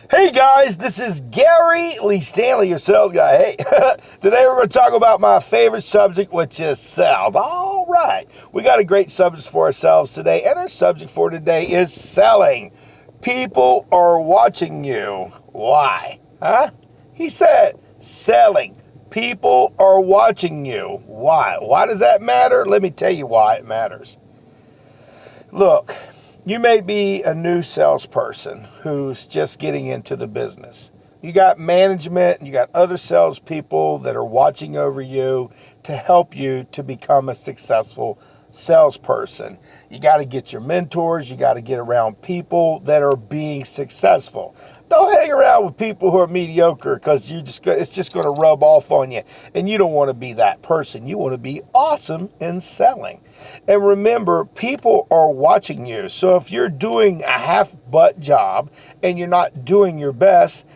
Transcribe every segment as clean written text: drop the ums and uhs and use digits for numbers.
Hey guys, this is Gary Lee Stanley, your sales guy. Hey, today we're going to talk about my favorite subject, which is sales. All right, we got a great subject for ourselves today, and our subject for today is selling. People are watching you. Why? Huh? He said selling. People are watching you. Why? Why does that matter? Let me tell you why it matters. Look, you may be a new salesperson who's just getting into the business. You got management, you got other salespeople that are watching over you to help you to become a successful salesperson. You got to get your mentors, you got to get around people that are being successful. Don't hang around with people who are mediocre because it's just going to rub off on you. And you don't want to be that person. You want to be awesome in selling. And remember, people are watching you. So if you're doing a half-butt job and you're not doing your best,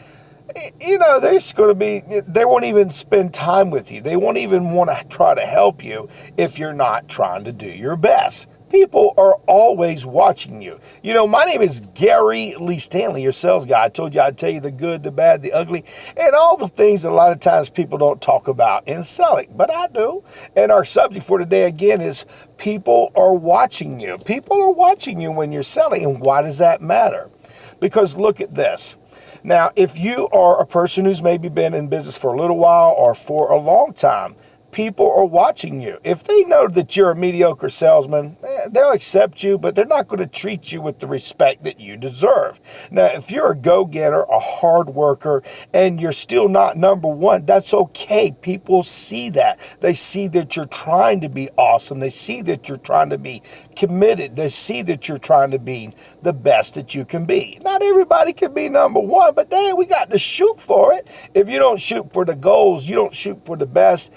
they won't even spend time with you. They won't even want to try to help you if you're not trying to do your best. People are always watching you. My name is Gary Lee Stanley, your sales guy. I told you I'd tell you the good, the bad, the ugly, and all the things that a lot of times people don't talk about in selling, but I do. And our subject for today, again, is people are watching you. People are watching you when you're selling, and why does that matter? Because look at this. Now, if you are a person who's maybe been in business for a little while or for a long time, people are watching you. If they know that you're a mediocre salesman, they'll accept you, but they're not going to treat you with the respect that you deserve. Now, if you're a go-getter, a hard worker, and you're still not number one, that's okay. People see that. They see that you're trying to be awesome. They see that you're trying to be committed. They see that you're trying to be the best that you can be. Not everybody can be number one, but dang, we got to shoot for it. If you don't shoot for the goals, you don't shoot for the best,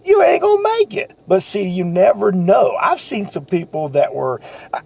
you ain't gonna make it. But see, you never know. I've seen some people that were,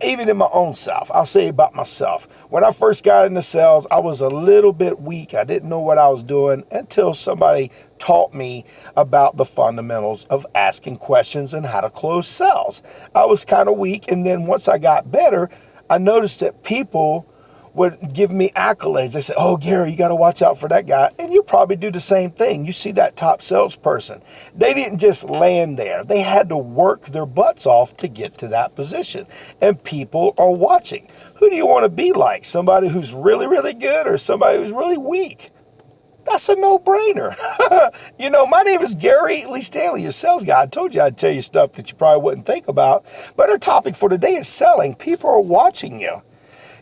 even in my own self, I'll say about myself. When I first got into sales, I was a little bit weak. I didn't know what I was doing until somebody taught me about the fundamentals of asking questions and how to close sales. I was kind of weak, and then once I got better, I noticed that people would give me accolades. They said, "Oh, Gary, you got to watch out for that guy." And you probably do the same thing. You see that top salesperson. They didn't just land there. They had to work their butts off to get to that position. And people are watching. Who do you want to be like? Somebody who's really, really good or somebody who's really weak? That's a no-brainer. My name is Gary Lee Stanley, your sales guy. I told you I'd tell you stuff that you probably wouldn't think about. But our topic for today is selling. People are watching you.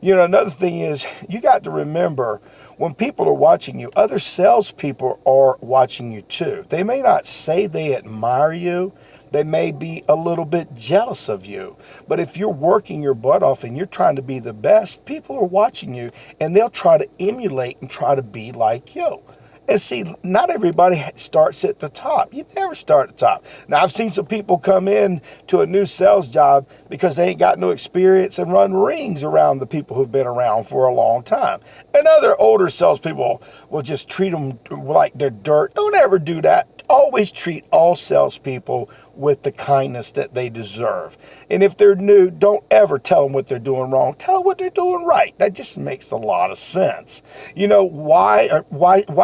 Another thing is you got to remember when people are watching you, other salespeople are watching you too. They may not say they admire you. They may be a little bit jealous of you. But if you're working your butt off and you're trying to be the best, people are watching you and they'll try to emulate and try to be like you. And see, not everybody starts at the top. You never start at the top. Now, I've seen some people come in to a new sales job because they ain't got no experience and run rings around the people who've been around for a long time. And other older salespeople will just treat them like they're dirt. Don't ever do that. Always treat all salespeople with the kindness that they deserve. And if they're new, don't ever tell them what they're doing wrong. Tell them what they're doing right. That just makes a lot of sense. Why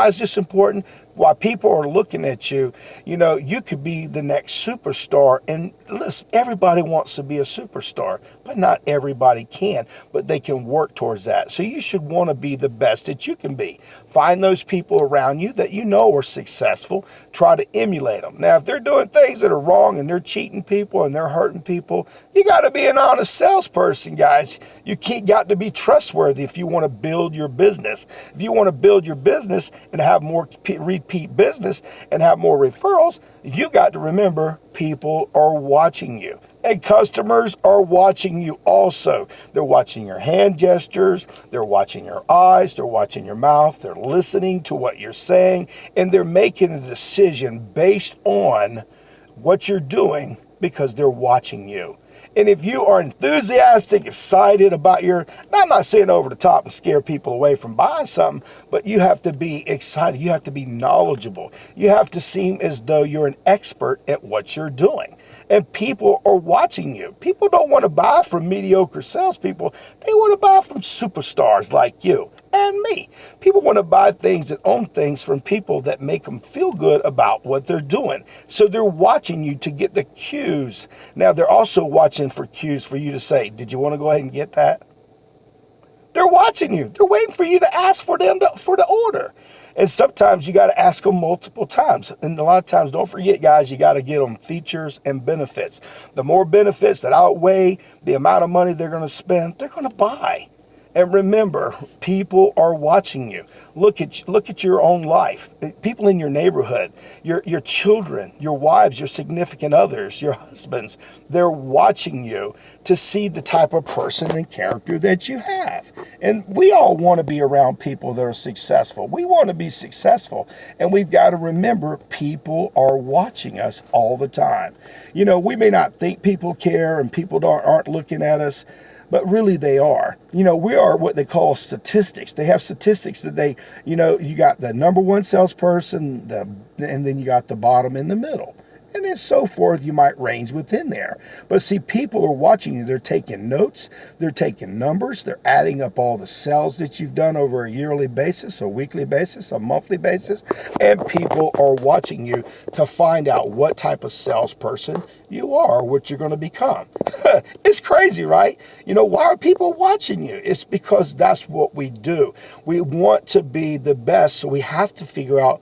is this important? Why people are looking at you, you could be the next superstar. And listen, everybody wants to be a superstar, but not everybody can, but they can work towards that. So you should want to be the best that you can be. Find those people around you that you know are successful. Try to emulate them. Now, if they're doing things that are wrong and they're cheating people and they're hurting people, you got to be an honest salesperson, guys. You got to be trustworthy if you want to build your business. If you want to build your business and have more repeat business and have more referrals, you got to remember people are watching you. And customers are watching you also. They're watching your hand gestures, they're watching your eyes, they're watching your mouth, they're listening to what you're saying, and they're making a decision based on what you're doing because they're watching you. And if you are enthusiastic, excited about now I'm not saying over the top and scare people away from buying something, but you have to be excited. You have to be knowledgeable. You have to seem as though you're an expert at what you're doing. And people are watching you. People don't want to buy from mediocre salespeople. They want to buy from superstars like you. and me. People want to buy things and own things from people that make them feel good about what they're doing. So they're watching you to get the cues. Now, they're also watching for cues for you to say, did you want to go ahead and get that? They're watching you. They're waiting for you to ask for them for the order. And sometimes you got to ask them multiple times. And a lot of times, don't forget, guys, you got to get them features and benefits. The more benefits that outweigh the amount of money they're going to spend, they're going to buy. And remember, people are watching you. Look at your own life. People in your neighborhood, your children, your wives, your significant others, your husbands, they're watching you to see the type of person and character that you have. And we all want to be around people that are successful. We want to be successful. And we've got to remember people are watching us all the time. You know, we may not think people care and people aren't looking at us, but really they are. You know, we are what they call statistics. They have statistics that they, you know, you got the number one salesperson, and then you got the bottom in the middle. And then so forth, you might range within there. But see, people are watching you. They're taking notes. They're taking numbers. They're adding up all the sales that you've done over a yearly basis, a weekly basis, a monthly basis. And people are watching you to find out what type of salesperson you are, what you're going to become. It's crazy, right? You know, why are people watching you? It's because that's what we do. We want to be the best, so we have to figure out,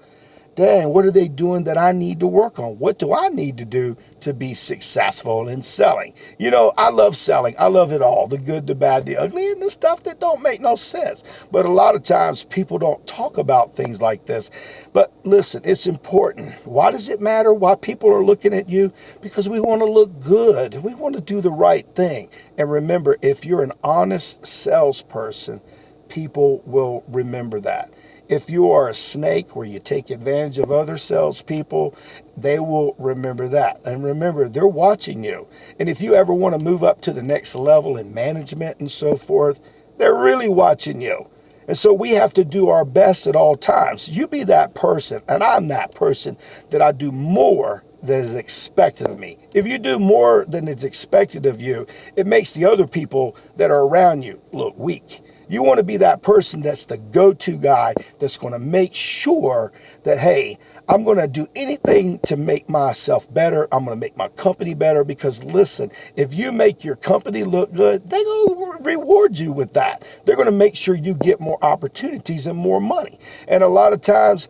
dang, what are they doing that I need to work on? What do I need to do to be successful in selling? You know, I love selling. I love it all, the good, the bad, the ugly, and the stuff that don't make no sense. But a lot of times people don't talk about things like this. But listen, it's important. Why does it matter why people are looking at you? Because we want to look good. We want to do the right thing. And remember, if you're an honest salesperson, people will remember that. If you are a snake where you take advantage of other salespeople, they will remember that. And remember, they're watching you. And if you ever want to move up to the next level in management and so forth, they're really watching you. And so we have to do our best at all times. You be that person, and I'm that person, that I do more than is expected of me. If you do more than is expected of you, it makes the other people that are around you look weak. You want to be that person that's the go-to guy that's going to make sure that, hey, I'm going to do anything to make myself better. I'm going to make my company better because, listen, if you make your company look good, they're going to reward you with that. They're going to make sure you get more opportunities and more money. And a lot of times,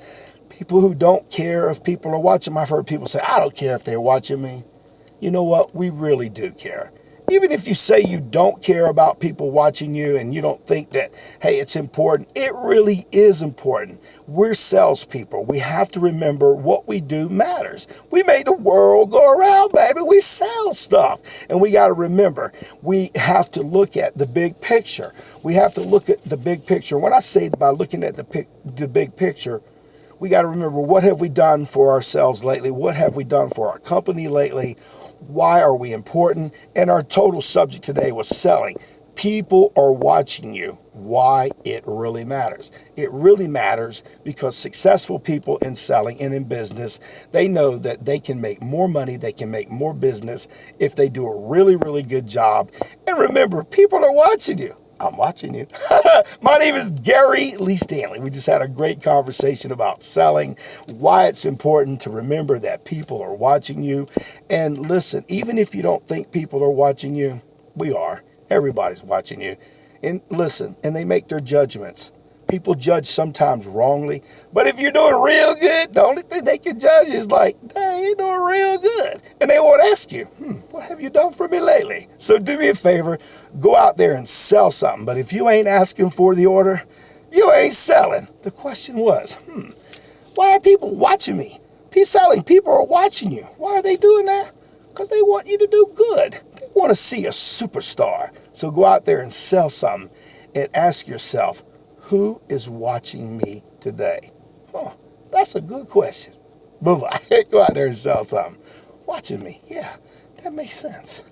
people who don't care if people are watching, I've heard people say, I don't care if they're watching me. You know what? We really do care. Even if you say you don't care about people watching you and you don't think that, hey, it's important, it really is important. We're salespeople. We have to remember what we do matters. We made the world go around, baby. We sell stuff. And we got to remember, we have to look at the big picture. We have to look at the big picture. When I say by looking at the big picture, we got to remember, what have we done for ourselves lately? What have we done for our company lately? Why are we important? And our total subject today was selling. People are watching you. Why it really matters. It really matters because successful people in selling and in business, they know that they can make more money, they can make more business if they do a really, really good job. And remember, people are watching you. I'm watching you. My name is Gary Lee Stanley. We just had a great conversation about selling, why it's important to remember that people are watching you. And listen, even if you don't think people are watching you, we are. Everybody's watching you. And listen, and they make their judgments. People judge sometimes wrongly, but if you're doing real good, the only thing they can judge is like, dang, you're doing real good. And they won't ask you, what have you done for me lately? So do me a favor, go out there and sell something. But if you ain't asking for the order, you ain't selling. The question was, why are people watching me? Selling, people are watching you. Why are they doing that? Because they want you to do good. They want to see a superstar. So go out there and sell something and ask yourself, who is watching me today? That's a good question. Bye-bye. Go out there and sell something. Watching me. Yeah, that makes sense.